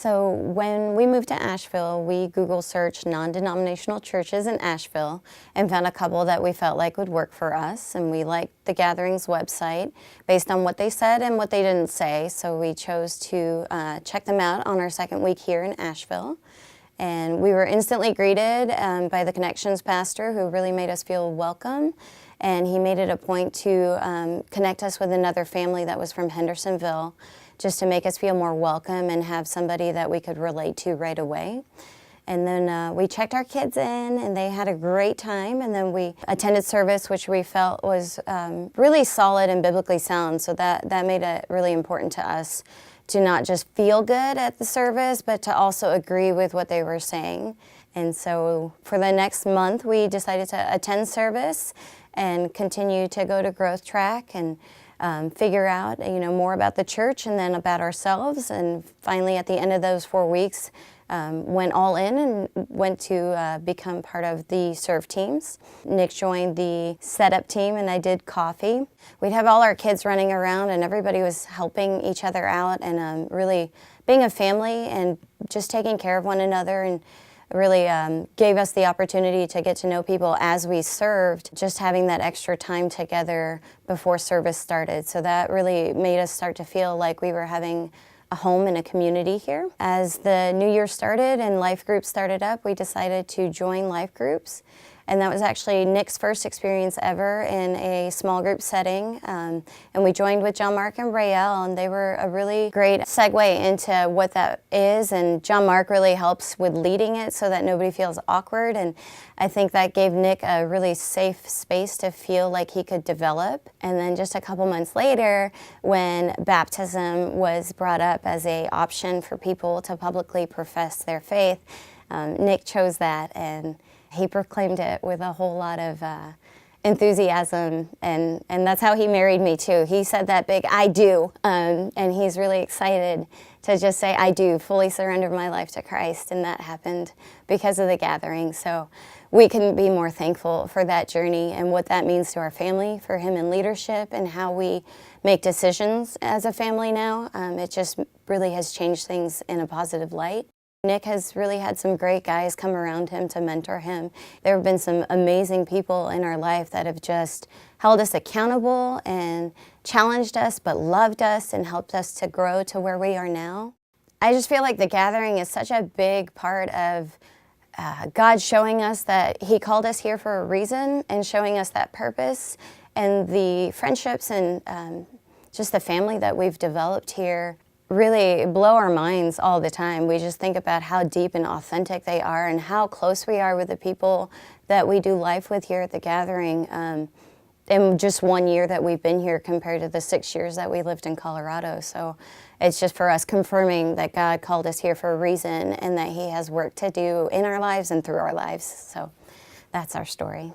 So when we moved to Asheville, we Google searched non-denominational churches in Asheville and found a couple that we felt like would work for us. And we liked the Gatherings website based on what they said and what they didn't say. So we chose to check them out on our second week here in Asheville. And we were instantly greeted by the Connections pastor, who really made us feel welcome. And he made it a point to connect us with another family that was from Hendersonville, just to make us feel more welcome and have somebody that we could relate to right away. And then we checked our kids in, and they had a great time. And then we attended service, which we felt was really solid and biblically sound. So that made it really important to us to not just feel good at the service, but to also agree with what they were saying. And so for the next month, we decided to attend service and continue to go to Growth Track and figure out, more about the church and then about ourselves. And finally, at the end of those 4 weeks, went all in and went to become part of the serve teams. Nick joined the setup team, and I did coffee. We'd have all our kids running around, and everybody was helping each other out and really being a family and just taking care of one another, and really gave us the opportunity to get to know people as we served, just having that extra time together before service started. So that really made us start to feel like we were having a home and a community here. As the new year started and life groups started up, we decided to join life groups. And that was actually Nick's first experience ever in a small group setting. And we joined with John Mark and Rael, and they were a really great segue into what that is. And John Mark really helps with leading it so that nobody feels awkward. And I think that gave Nick a really safe space to feel like he could develop. And then just a couple months later, when baptism was brought up as an option for people to publicly profess their faith, Nick chose that, and he proclaimed it with a whole lot of enthusiasm, and that's how he married me too. He said that big "I do," and he's really excited to just say "I do," fully surrender my life to Christ, and that happened because of the gathering. So we couldn't be more thankful for that journey and what that means to our family, for him in leadership, and how we make decisions as a family now. It just really has changed things in a positive light. Nick has really had some great guys come around him to mentor him. There have been some amazing people in our life that have just held us accountable and challenged us, but loved us and helped us to grow to where we are now. I just feel like the gathering is such a big part of God showing us that He called us here for a reason, and showing us that purpose, and the friendships and just the family that we've developed here really blow our minds all the time. We just think about how deep and authentic they are, and how close we are with the people that we do life with here at the gathering. In just 1 year that we've been here compared to the 6 years that we lived in Colorado. So it's just for us confirming that God called us here for a reason, and that He has work to do in our lives and through our lives. So that's our story.